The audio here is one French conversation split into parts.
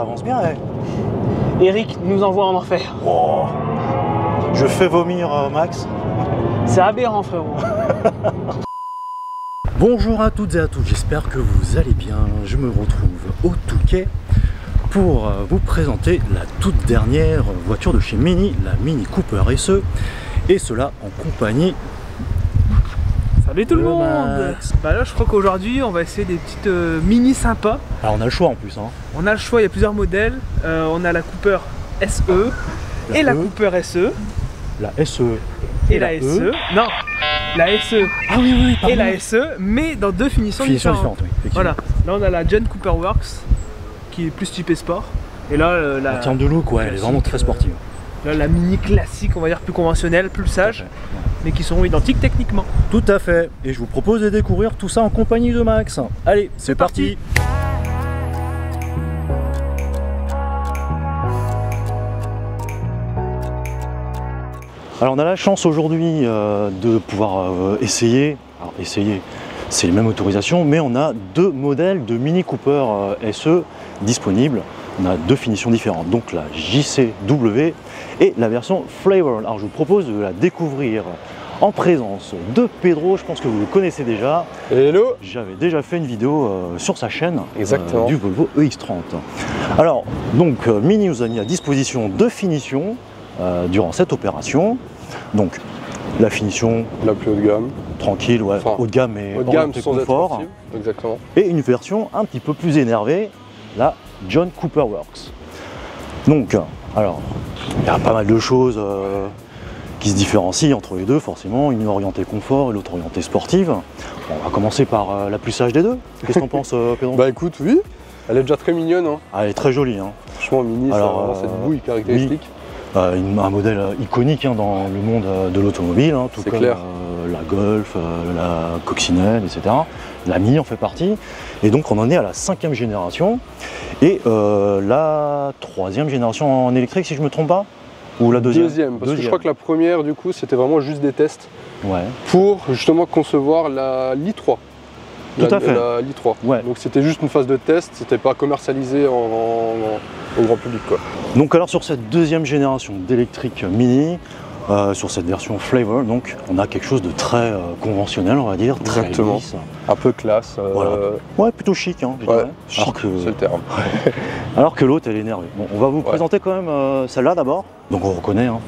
ça avance bien. Eric nous envoie en enfer. Oh. Je fais vomir Max. C'est aberrant, frérot. Bonjour à toutes et à tous, j'espère que vous allez bien. Je me retrouve au Touquet pour vous présenter la toute dernière voiture de chez Mini, la Mini Cooper SE, et cela en compagnie. Salut tout le monde. Bah là je crois qu'aujourd'hui on va essayer des petites mini sympas. Alors on a le choix en plus. Hein. On a le choix, il y a plusieurs modèles. On a la Cooper SE et la Cooper SE. La SE et la SE. Non, la SE ah oui, et la SE, mais dans deux finitions différentes. Oui, voilà, là on a la John Cooper Works qui est plus typée sport. Et là la... En termes de look, ouais, elle est vraiment très sportive. Là la mini classique, on va dire plus conventionnelle, plus sage, mais qui sont identiques techniquement. Tout à fait, et je vous propose de découvrir tout ça en compagnie de Max. Allez, c'est parti. Alors on a la chance aujourd'hui de pouvoir essayer, alors essayer, c'est les mêmes autorisations, mais on a deux modèles de Mini Cooper SE disponibles. On a deux finitions différentes, donc la JCW et la version Flavor. Alors je vous propose de la découvrir en présence de Pedro, je pense que vous le connaissez déjà. Hello. J'avais déjà fait une vidéo sur sa chaîne du Volvo EX30. Alors donc Mini nous a mis à disposition deux finitions durant cette opération. Donc la finition la plus haut de gamme, tranquille, ouais, enfin, haut de gamme et haut de gamme sans confort. Exactement. Et une version un petit peu plus énervée, la John Cooper Works. Donc, alors, il y a pas mal de choses qui se différencient entre les deux, forcément, une orientée confort et l'autre orientée sportive. Bon, on va commencer par la plus sage des deux. Qu'est-ce que t'en penses, Pedro? Bah écoute, oui, elle est déjà très mignonne. Hein. Ah, elle est très jolie. Hein. Franchement, Mini, c'est vraiment cette bouille caractéristique. Oui. Un modèle iconique hein, dans le monde de l'automobile, hein, tout comme la Golf, la Coccinelle, etc. La Mini en fait partie. Et donc on en est à la 5e génération et la 3e génération en électrique si je ne me trompe pas. Ou la deuxième? Parce que je crois que la première du coup c'était vraiment juste des tests pour justement concevoir la Li3. Tout à fait. La Li3. Ouais. Donc c'était juste une phase de test, c'était pas commercialisé au grand public quoi. Donc alors sur cette deuxième génération d'électrique Mini, sur cette version Flavor, donc on a quelque chose de très conventionnel, on va dire. Exactement. Très lisse. Un peu classe. Voilà. Ouais, plutôt chic. Hein, chic, c'est le terme. Alors que l'autre, elle est énervée. Bon, on va vous présenter quand même celle-là d'abord. Donc on reconnaît. Hein.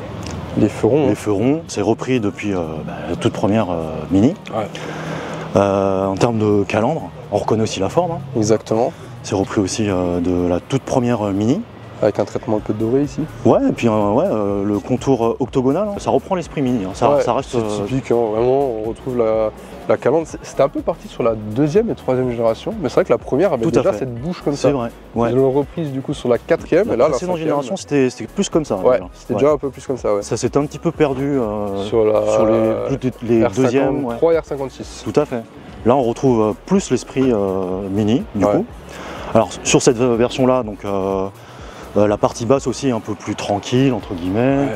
Les ferons. Les ferons, c'est repris depuis la toute première Mini. Ouais. En termes de calandre, on reconnaît aussi la forme. Hein. Exactement. C'est repris aussi de la toute première Mini. Avec un traitement un peu doré ici. Ouais, et puis le contour octogonal, hein, ça reprend l'esprit Mini. Hein, ça reste. C'est typique, hein, vraiment, on retrouve la calandre. C'était un peu parti sur la 2e et 3e génération, mais c'est vrai que la première avait déjà cette bouche comme ça. C'est vrai. Ouais. Ils l'ont reprise du coup sur la 4e, et là la 5e génération, c'était plus comme ça. Ouais, c'était déjà un peu plus comme ça. Ouais. Ça s'est un petit peu perdu sur les deuxièmes. R53 et R56. Tout à fait. Là, on retrouve plus l'esprit Mini, du coup. Alors, sur cette version-là, donc. La partie basse aussi est un peu plus tranquille entre guillemets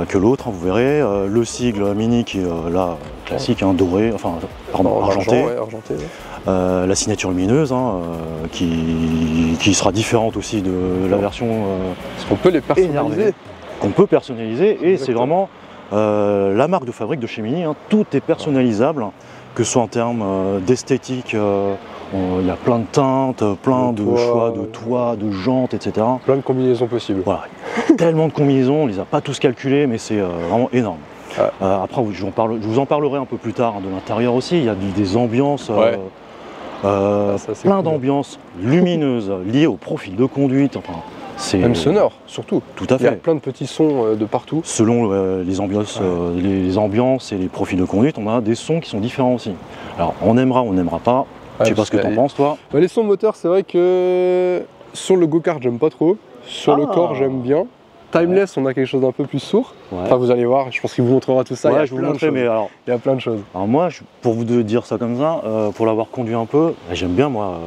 que l'autre, hein, vous verrez. Le sigle Mini qui est là classique, hein, doré, enfin pardon, argenté. Argenté la signature lumineuse hein, qui sera différente aussi de la version parce qu'on peut les personnaliser. Qu'on peut personnaliser et c'est vraiment la marque de fabrique de chez Mini. Hein, tout est personnalisable, que ce soit en termes d'esthétique. Il y a plein de teintes, plein de choix de toits, de jantes, etc. Plein de combinaisons possibles. Voilà, tellement de combinaisons, on ne les a pas tous calculés, mais c'est vraiment énorme. Après, je vous en parlerai un peu plus tard hein, de l'intérieur aussi. Il y a des ambiances, plein d'ambiances lumineuses liées au profil de conduite. Enfin, même sonore, surtout. Tout à fait. Il y a plein de petits sons de partout. Selon les ambiances, les ambiances et les profils de conduite, on a des sons qui sont différents aussi. Alors, on aimera ou on n'aimera pas. Je sais pas ce que t'en penses toi. Les sons moteurs, c'est vrai que sur le go-kart j'aime pas trop, sur le corps j'aime bien. Timeless, on a quelque chose d'un peu plus sourd. Enfin, vous allez voir, je pense qu'il vous montrera tout ça. Ouais, je vous montrerai, mais alors. Il y a plein de choses. Alors moi, pour vous dire ça comme ça, pour l'avoir conduit un peu, j'aime bien moi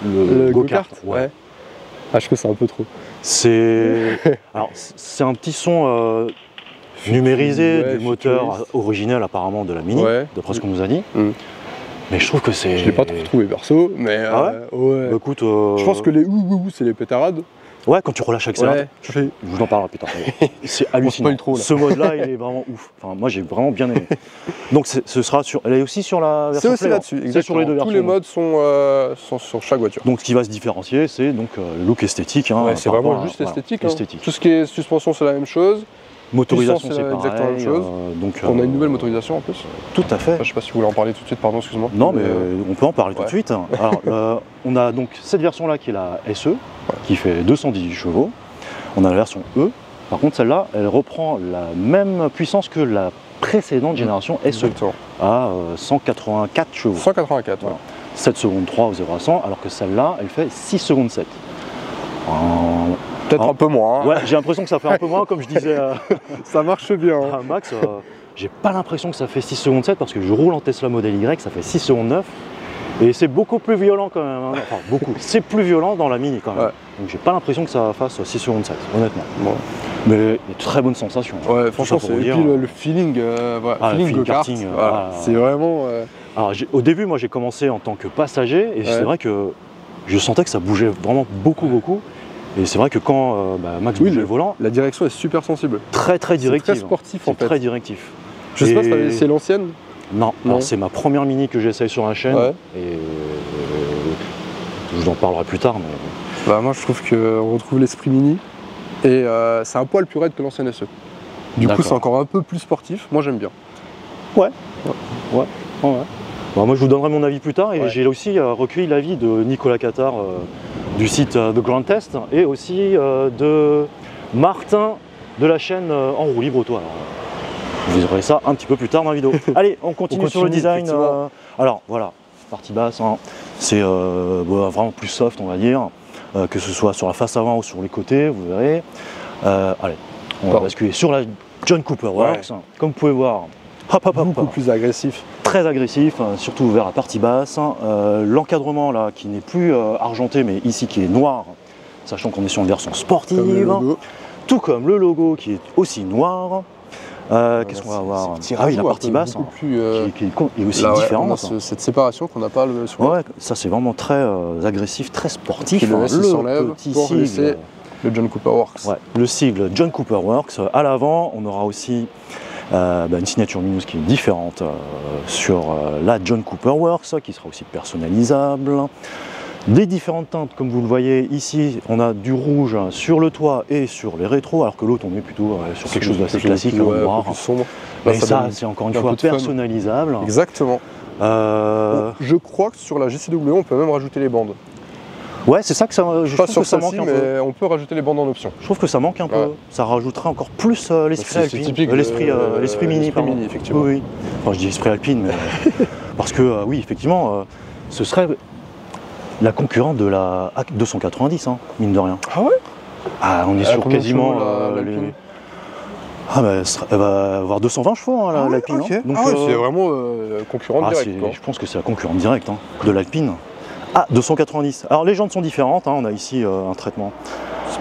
le go-kart. Ouais. Ah, je trouve que c'est un peu trop. C'est un petit son numérisé du moteur original apparemment de la Mini, d'après ce qu'on nous a dit. Mais je trouve que c'est... Je l'ai pas trop trouvé perso, mais bah écoute, je pense que les ouh c'est les pétarades. Ouais, quand tu relâches l'accélérateur, Ouais, tu fais. je vous en parlerai plus tard. C'est hallucinant. spoil trop, là. Ce mode-là, il est vraiment ouf. Enfin, moi, j'ai vraiment bien aimé. Donc, ce sera sur. Elle est aussi sur la version. C'est aussi Flavor. là-dessus, C'est sur les deux exactement. versions. Tous les modes sont sur chaque voiture. Donc, ce qui va se différencier, c'est donc le look esthétique. Hein, Ouais, c'est par vraiment rapport à- juste voilà, esthétique. Hein. esthétique. Tout ce qui est suspension, c'est la même chose. Motorisation, Puissance, c'est c'est pareil. exactement la même chose. Donc, On a une nouvelle motorisation en plus. Tout à fait. Enfin, je sais pas si vous voulez en parler tout de suite, pardon, excuse-moi. Non, mais on peut en parler tout de ouais. suite. Alors, on a donc cette version-là qui est la SE, qui fait 218 chevaux. On a la version E. Par contre, celle-là, elle reprend la même puissance que la précédente génération SE, Exactement. à 184 chevaux. 184, Voilà. ouais. 7 secondes 3 au 0 à 100, alors que celle-là, elle fait 6 secondes 7. Peut-être un peu moins. Hein. Ouais, j'ai l'impression que ça fait un peu moins, comme je disais Ça marche bien. Hein. à Max. J'ai pas l'impression que ça fait 6 secondes 7 parce que je roule en Tesla Model Y, ça fait 6 secondes 9. Et c'est beaucoup plus violent quand même. Hein. Enfin, beaucoup. C'est plus violent dans la Mini quand même. Ouais. Donc j'ai pas l'impression que ça fasse 6 secondes 7, honnêtement. Bon. Mais il y a de très bonnes sensations. Ouais, Tout franchement, ça c'est. pour Et dire, puis le feeling, voilà, Ah, le feeling feeling go-kart, karting, voilà. voilà. C'est vraiment. Alors, au début, moi j'ai commencé en tant que passager et c'est vrai que je sentais que ça bougeait vraiment beaucoup. Et c'est vrai que quand Max bougeait le volant, La direction est super sensible. très directif. Très sportif en C'est fait. très directif. Je sais pas Et- si c'est l'ancienne. Non, Non. alors c'est ma première Mini que j'essaye sur la chaîne. Ouais. Et je vous en parlerai plus tard. Mais... Bah, moi, je trouve qu'on retrouve l'esprit mini. Et c'est un poil plus raide que l'ancienne SE. Du coup, D'accord. c'est encore un peu plus sportif. Moi, j'aime bien. Ouais. Bah, moi je vous donnerai mon avis plus tard et Ouais. j'ai aussi recueilli l'avis de Nicolas Cattard du site The Grand Test et aussi de Martin de la chaîne En roue libre auto. Alors, vous verrez ça un petit peu plus tard dans la vidéo. Allez, on continue sur le design. effectivement. Alors voilà, partie basse, hein, c'est vraiment plus soft on va dire, que ce soit sur la face avant ou sur les côtés, vous verrez. Allez, on va Pardon. basculer sur la John Cooper Works. Comme vous pouvez voir, Beaucoup plus agressif. très agressif, surtout vers la partie basse. L'encadrement là qui n'est plus argenté mais ici qui est noir, sachant qu'on est sur une version sportive, Comme le logo. tout comme le logo qui est aussi noir. Qu'est-ce qu'on va avoir? Ah oui, la partie basse beaucoup plus, qui est aussi là, ouais, différente. on a cette séparation qu'on n'a pas sur Ouais, ça c'est vraiment très agressif, très sportif. Puis le S, il s'enlève petit pour laisser sigle, le John Cooper Works. ouais, le sigle John Cooper Works. À l'avant, on aura aussi une signature Minus qui est différente sur la John Cooper Works, qui sera aussi personnalisable. Des différentes teintes, comme vous le voyez ici, on a du rouge sur le toit et sur les rétros, alors que l'autre on est plutôt sur quelque chose d'assez classique, ouais, en un noir. peu plus sombre. Mais Là, ça, donne c'est encore une un fois peu de fun. personnalisable. Exactement. Euh, Je crois que sur la GCW, on peut même rajouter les bandes. Ouais, c'est ça que ça, je Pas trouve sur que ça manque celle-ci, un peu. mais on peut rajouter les bandes en option. Je trouve que ça manque un peu. Ouais. Ça rajouterait encore plus l'esprit C'est alpine. typique de- L'esprit mini, l'esprit pardon. mini, effectivement. Oui, oui. Enfin, je dis esprit alpine, mais parce que oui, effectivement, ce serait la concurrente de la AK 290, hein, mine de rien. Ah ouais? Ah, on est Elle a sur combien de quasiment chevaux, l'Alpine Ah bah, elle va avoir 220 chevaux, hein, l'Alpine. Ok. hein. Donc, Ah ouais, c'est vraiment concurrent direct. c'est- quoi. je pense que c'est la concurrente directe hein, de l'Alpine. Ah, 290. Alors les jantes sont différentes, hein. On a ici un traitement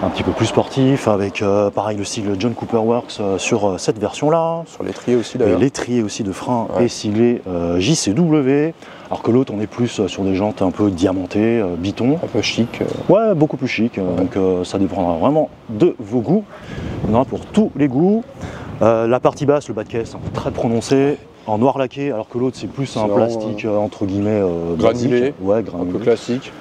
un petit peu plus sportif avec pareil le sigle John Cooper Works sur cette version-là. Sur l'étrier aussi Et d'ailleurs. l'étrier aussi de frein Ouais. est siglé JCW, alors que l'autre on est plus sur des jantes un peu diamantées, biton. Un peu chic. Ouais, beaucoup plus chic, donc ça dépendra vraiment de vos goûts. Il y en aura pour tous les goûts. La partie basse, le bas de caisse, très prononcé, en noir laqué, alors que l'autre c'est plus C'est un vraiment, plastique entre guillemets granulé. basique. Ouais, Un granulé. peu classique.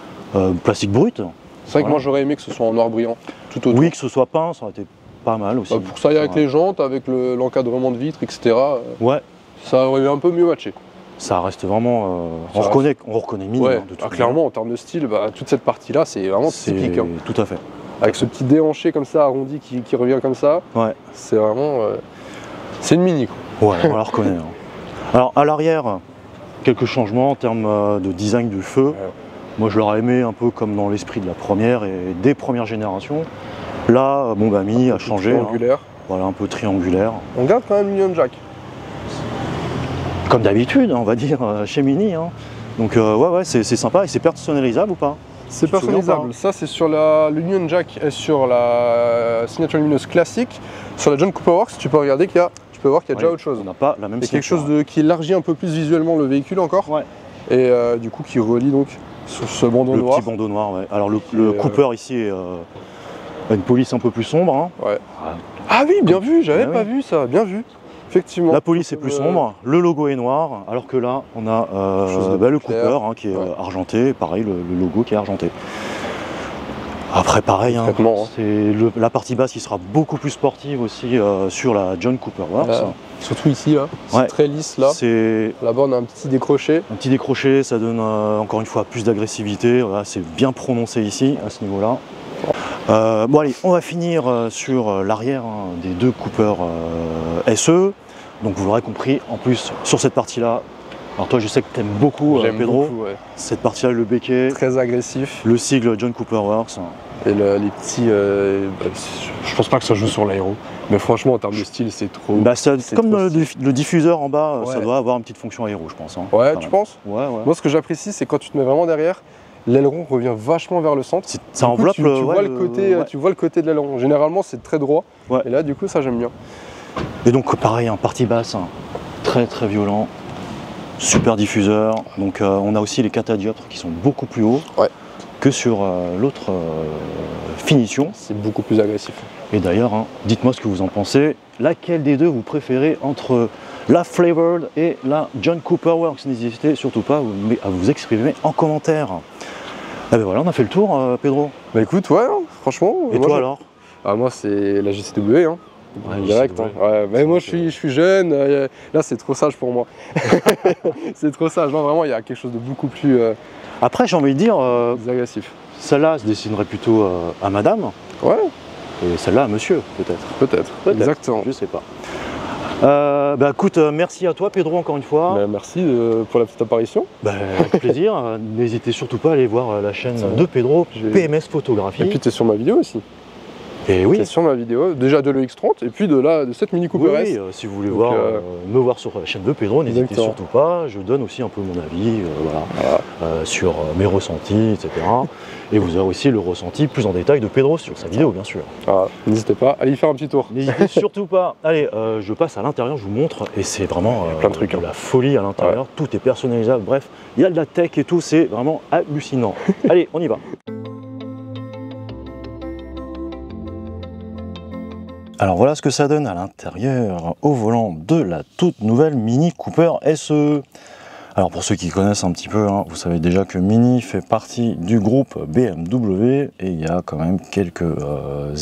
Plastique brut. C'est vrai que Voilà. moi j'aurais aimé que ce soit en noir brillant. Tout autour. Oui, que ce soit peint, ça aurait été pas mal aussi. Pour ça, avec les jantes, avec l'encadrement de vitres, etc., Ouais, ça aurait un peu mieux matché. ça reste vraiment. Ça on reconnaît Mini. Ouais, hein, de toute clairement, en termes de style, toute cette partie-là, c'est vraiment c'est typique. hein. tout à fait. Avec ce petit déhanché comme ça, arrondi, qui revient comme ça, Ouais. c'est vraiment. C'est une mini. Quoi. Ouais, on la reconnaît. hein. Alors à l'arrière, quelques changements en termes de design du feu. Ouais. Moi je l'aurais aimé un peu comme dans l'esprit de la première et des premières générations. Là, Mini a changé. hein. Triangulaire. Voilà, un peu triangulaire. On garde quand même l'Union Jack. Comme d'habitude, on va dire, chez Mini. hein. Donc ouais, c'est sympa. Et c'est personnalisable ou pas? C'est Tu te souviens personnalisable. pas, Ça, c'est sur l'Union Jack et sur la signature lumineuse classique. Sur la John Cooper Works, tu peux regarder qu'il y a, tu peux voir qu'il y a déjà Ouais, autre chose. On n'a pas la même Il y a quelque signature. chose qui élargit un peu plus visuellement le véhicule encore. Ouais. Et du coup, qui relie donc ce bandeau Le noir. petit bandeau noir, ouais. Alors le Et, Cooper ici Une police un peu plus sombre. Hein. Ouais. Ah oui, bien vu, j'avais pas vu ça, bien vu. Effectivement. La police est plus sombre, le logo est noir, alors que là, on a le Cooper hein, qui est argenté, pareil, le logo qui est argenté. Après, pareil, hein, c'est la partie basse qui sera beaucoup plus sportive aussi sur la John Cooper Works. Surtout ici, là, c'est très lisse là. Là-bas, on a un petit décroché. Un petit décroché, ça donne encore une fois plus d'agressivité. Voilà, c'est bien prononcé ici, à ce niveau-là. Bon allez, on va finir sur l'arrière hein, des deux Cooper SE. Donc vous l'aurez compris, en plus sur cette partie-là, alors toi je sais que tu aimes beaucoup Pedro, beaucoup, ouais. Cette partie-là, le béquet, très agressif, le sigle John Cooper Works. Et les petits, je pense pas que ça joue sur l'aéro, mais franchement en termes de style c'est trop... Comme le diffuseur en bas, ça doit avoir une petite fonction aéro je pense. Hein, ouais, tu penses? Ouais. Moi ce que j'apprécie c'est quand tu te mets vraiment derrière, l'aileron revient vachement vers le centre. Ça enveloppe tu vois le côté de l'aileron. Généralement c'est très droit. Et là du coup ça j'aime bien. Et donc pareil, en partie basse, hein, très très violent, super diffuseur. Donc on a aussi les catadioptres qui sont beaucoup plus hauts que sur l'autre finition. C'est beaucoup plus agressif. Et d'ailleurs, hein, dites-moi ce que vous en pensez. Laquelle des deux vous préférez entre la Flavored et la John Cooper Works? N'hésitez surtout pas à vous exprimer en commentaire. Et ben voilà, on a fait le tour, Pedro. Bah écoute, ouais, franchement. Et toi alors? Moi c'est la GCW, hein. Direct. Hein. Ouais, mais moi je suis jeune, là c'est trop sage pour moi. C'est trop sage, non vraiment il y a quelque chose de beaucoup plus... Après j'ai envie de dire... agressif. Celle-là se dessinerait plutôt à madame. Ouais. Et celle-là à monsieur peut-être. Peut-être, exactement. Je sais pas. Bah écoute, merci à toi Pedro encore une fois. Bah, merci pour la petite apparition. Bah, avec plaisir. N'hésitez surtout pas à aller voir la chaîne de Pedro, PMS Photographie. Et puis tu es sur ma vidéo aussi. Et oui. C'est sur ma vidéo, déjà de l'EX30 et puis de cette Mini Cooper S. Oui, si vous voulez me voir sur la chaîne de Pedro, n'hésitez surtout pas. Je donne aussi un peu mon avis sur mes ressentis, etc. Et vous aurez aussi le ressenti plus en détail de Pedro sur sa vidéo, bien sûr. N'hésitez pas, allez y faire un petit tour. N'hésitez surtout pas. Allez, je passe à l'intérieur, je vous montre. Et c'est vraiment plein de trucs, de la folie à l'intérieur. Tout est personnalisable. Bref, il y a de la tech et tout, c'est vraiment hallucinant. Allez, on y va. Alors voilà ce que ça donne à l'intérieur au volant de la toute nouvelle Mini Cooper SE. Alors pour ceux qui connaissent un petit peu, hein, vous savez déjà que Mini fait partie du groupe BMW et il y a quand même quelques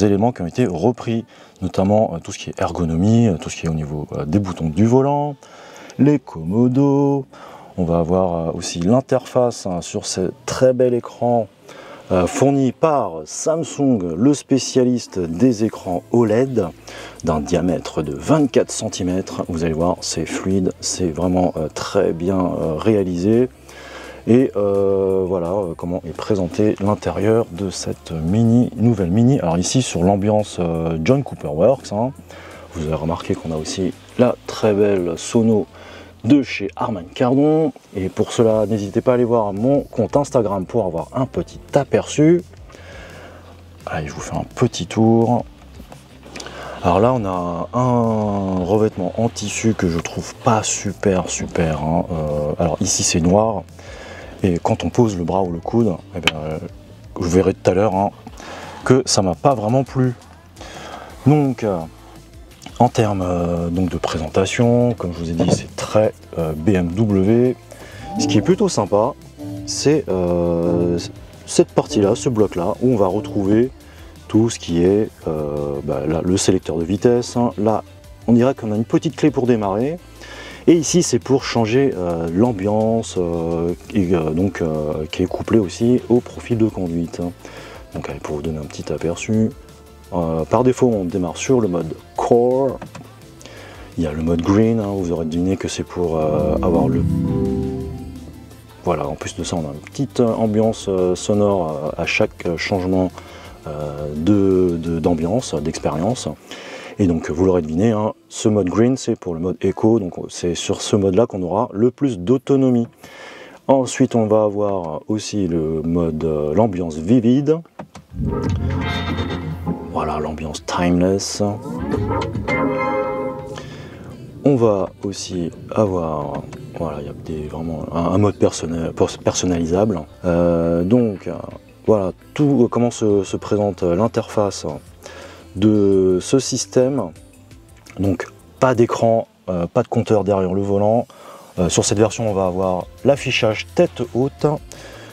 éléments qui ont été repris, notamment tout ce qui est ergonomie, tout ce qui est au niveau des boutons du volant, les commodos. On va avoir aussi l'interface sur ce très bel écran fourni par Samsung, le spécialiste des écrans OLED d'un diamètre de 24 cm. Vous allez voir, c'est fluide, c'est vraiment très bien réalisé. Et voilà comment est présenté l'intérieur de cette nouvelle Mini. Alors ici sur l'ambiance John Cooper Works, hein, vous avez remarqué qu'on a aussi la très belle sono de chez Harman Kardon. Et pour cela, n'hésitez pas à aller voir mon compte Instagram pour avoir un petit aperçu. Allez, je vous fais un petit tour. Alors là, on a un revêtement en tissu que je trouve pas super. Hein. Alors ici, c'est noir. Et quand on pose le bras ou le coude, eh bien, je verrai tout à l'heure hein, que ça m'a pas vraiment plu. Donc, en termes donc de présentation, comme je vous ai dit, c'est très BMW. Ce qui est plutôt sympa, c'est cette partie-là, ce bloc-là, où on va retrouver tout ce qui est là, le sélecteur de vitesse. Hein. Là, on dirait qu'on a une petite clé pour démarrer. Et ici, c'est pour changer l'ambiance, qui est couplée aussi au profil de conduite. Donc, allez, pour vous donner un petit aperçu. Par défaut, on démarre sur le mode Core. Il y a le mode Green, hein, vous aurez deviné que c'est pour avoir le... Voilà, en plus de ça, on a une petite ambiance sonore à chaque changement d'ambiance, d'expérience. Et donc, vous l'aurez deviné, hein, ce mode Green, c'est pour le mode Eco, donc c'est sur ce mode-là qu'on aura le plus d'autonomie. Ensuite, on va avoir aussi le mode, l'ambiance vivide. Voilà, l'ambiance timeless. On va aussi avoir, voilà, il y a vraiment un mode personnalisable. Donc, voilà comment se présente l'interface de ce système. Donc pas d'écran, pas de compteur derrière le volant. Sur cette version on va avoir l'affichage tête haute.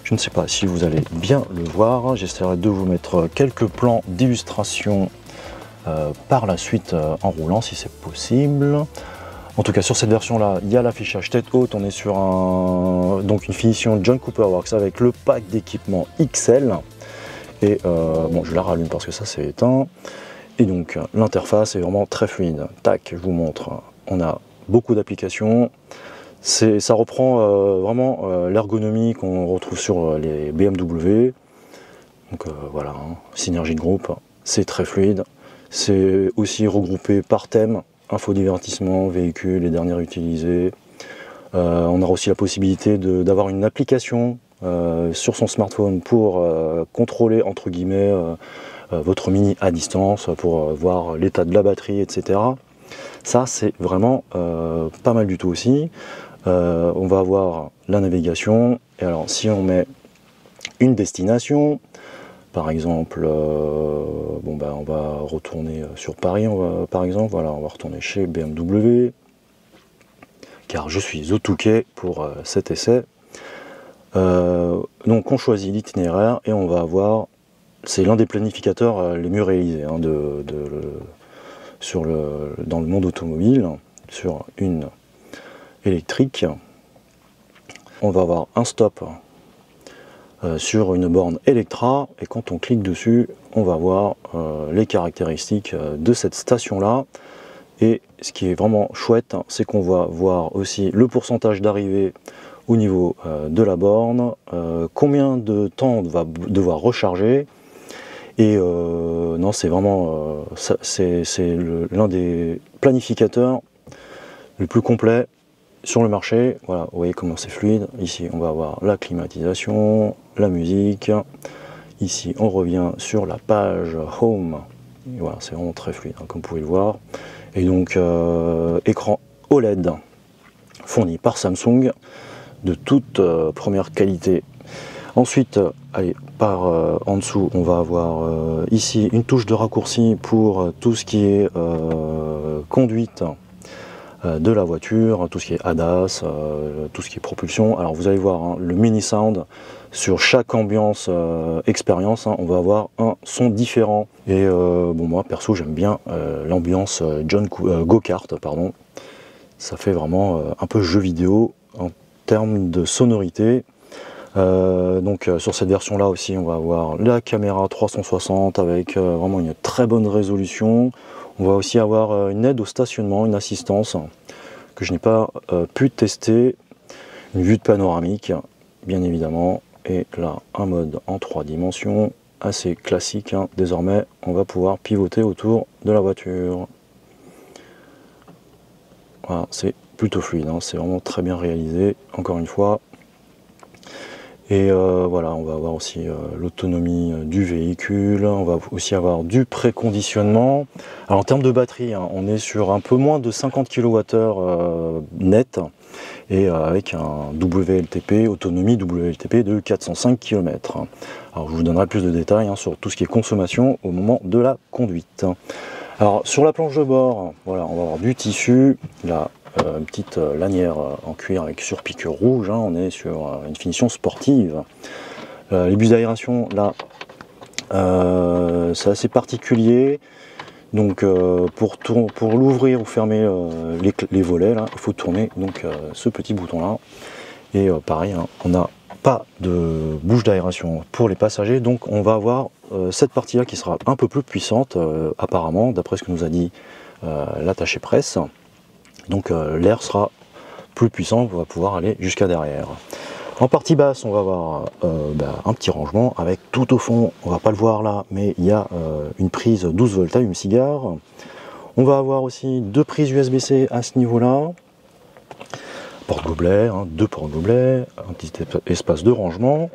Je ne sais pas si vous allez bien le voir, j'essaierai de vous mettre quelques plans d'illustration par la suite en roulant si c'est possible. En tout cas sur cette version là il y a l'affichage tête haute, on est sur donc une finition John Cooper Works avec le pack d'équipement XL. Et bon, je la rallume parce que ça c'est éteint. Et donc l'interface est vraiment très fluide. Tac, je vous montre. On a beaucoup d'applications. Ça reprend vraiment l'ergonomie qu'on retrouve sur les BMW. Donc voilà, hein, Synergy Group, c'est très fluide. C'est aussi regroupé par thème, infodivertissement, véhicule, les dernières utilisées. On a aussi la possibilité d'avoir une application sur son smartphone pour contrôler entre guillemets votre Mini à distance, pour voir l'état de la batterie, etc. Ça c'est vraiment pas mal du tout aussi. On va avoir la navigation, et alors si on met une destination, par exemple, bon ben on va retourner sur Paris, par exemple, voilà, on va retourner chez BMW, car je suis au Touquet pour cet essai. Donc on choisit l'itinéraire et on va avoir, c'est l'un des planificateurs les mieux réalisés hein, dans le monde automobile, sur une électrique. On va avoir un stop sur une borne Electra, et quand on clique dessus on va voir les caractéristiques de cette station là. Et ce qui est vraiment chouette, c'est qu'on va voir aussi le pourcentage d'arrivée au niveau de la borne, combien de temps on va devoir recharger. Et non, c'est vraiment c'est l'un des planificateurs le plus complet sur le marché. Voilà, vous voyez comment c'est fluide. Ici on va avoir la climatisation, la musique. Ici on revient sur la page Home. Et voilà, c'est vraiment très fluide hein, comme vous pouvez le voir. Et donc écran OLED fourni par Samsung de toute première qualité. Ensuite, allez, en dessous, on va avoir ici une touche de raccourci pour tout ce qui est conduite de la voiture, tout ce qui est ADAS, tout ce qui est propulsion. Alors vous allez voir, hein, le mini sound, sur chaque ambiance expérience, hein, on va avoir un son différent. Et bon, moi perso j'aime bien l'ambiance go-kart, pardon. Ça fait vraiment un peu jeu vidéo en termes de sonorité. Donc sur cette version là aussi on va avoir la caméra 360 avec vraiment une très bonne résolution. On va aussi avoir une aide au stationnement, une assistance que je n'ai pas pu tester, une vue de panoramique bien évidemment, et là un mode en 3 dimensions assez classique hein. Désormais on va pouvoir pivoter autour de la voiture. Voilà, c'est plutôt fluide hein. C'est vraiment très bien réalisé encore une fois. Et voilà, on va avoir aussi l'autonomie du véhicule, on va aussi avoir du préconditionnement. Alors en termes de batterie, hein, on est sur un peu moins de 50 kWh net, et avec un WLTP, autonomie WLTP de 405 km. Alors je vous donnerai plus de détails hein, sur tout ce qui est consommation au moment de la conduite. Alors sur la planche de bord, voilà, on va avoir du tissu, là. Une petite lanière en cuir avec surpiqûre rouge, hein, on est sur une finition sportive. Les bus d'aération, là, c'est assez particulier. Donc pour l'ouvrir ou fermer les volets, là, il faut tourner donc, ce petit bouton là. Et pareil, hein, on n'a pas de bouche d'aération pour les passagers, donc on va avoir cette partie là qui sera un peu plus puissante apparemment, d'après ce que nous a dit l'attaché presse. Donc l'air sera plus puissant, on va pouvoir aller jusqu'à derrière. En partie basse, on va avoir un petit rangement avec tout au fond, on va pas le voir là, mais il y a une prise 12 volts allume-cigare. On va avoir aussi 2 prises USB-C à ce niveau-là. Porte-gobelet, hein, 2 porte-gobelets, un petit espace de rangement.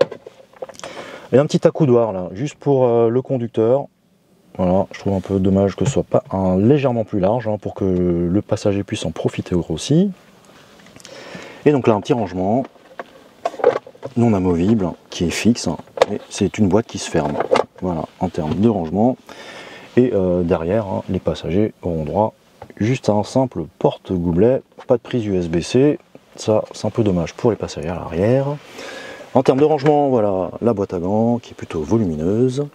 Et un petit accoudoir là, juste pour le conducteur. Voilà, je trouve un peu dommage que ce soit pas légèrement plus large hein, pour que le passager puisse en profiter aussi. Et donc là un petit rangement non amovible qui est fixe. et c'est une boîte qui se ferme. Voilà, en termes de rangement. Et derrière, hein, les passagers auront droit juste à un simple porte-gobelet, pas de prise USB-C. Ça, c'est un peu dommage pour les passagers à l'arrière. En termes de rangement, voilà la boîte à gants qui est plutôt volumineuse.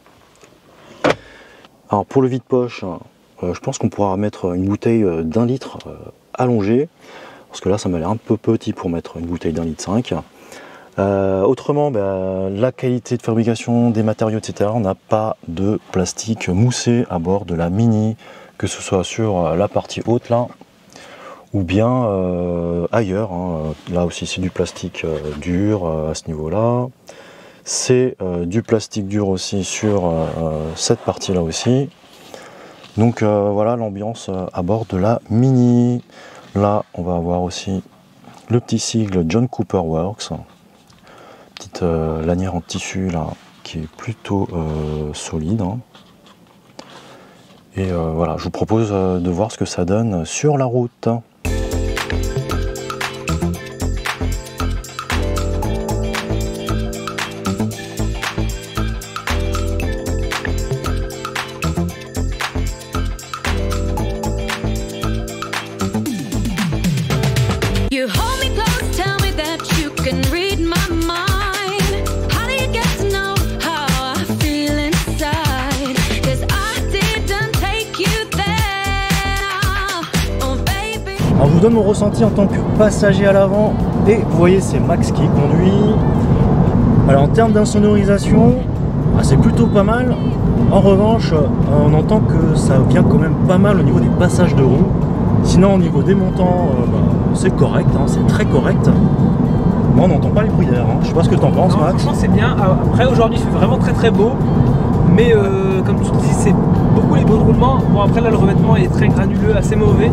Alors pour le vide-poche, je pense qu'on pourra mettre une bouteille d'1 litre allongée, parce que là ça m'a l'air un peu petit pour mettre une bouteille d'1,5 litre. Autrement, la qualité de fabrication des matériaux, etc. On n'a pas de plastique moussé à bord de la Mini, que ce soit sur la partie haute là, ou bien ailleurs. Hein. Là aussi c'est du plastique dur à ce niveau-là. C'est du plastique dur aussi sur cette partie-là aussi. Donc voilà l'ambiance à bord de la Mini. Là, on va avoir aussi le petit sigle John Cooper Works. Petite lanière en tissu là, qui est plutôt solide. Hein. Et voilà, je vous propose de voir ce que ça donne sur la route. Alors je vous donne mon ressenti en tant que passager à l'avant et vous voyez c'est Max qui conduit. Alors en termes d'insonorisation, c'est plutôt pas mal. En revanche, on entend que ça vient quand même pas mal au niveau des passages de roues. Sinon au niveau des montants, c'est correct, hein, c'est très correct. Mais on n'entend pas les bruits d'air, hein. Je sais pas ce que tu en penses, Max. Franchement c'est bien. Après aujourd'hui il fait vraiment très beau. Mais comme tu dis, c'est beaucoup les bruits de roulement. Bon après là le revêtement est très granuleux, assez mauvais.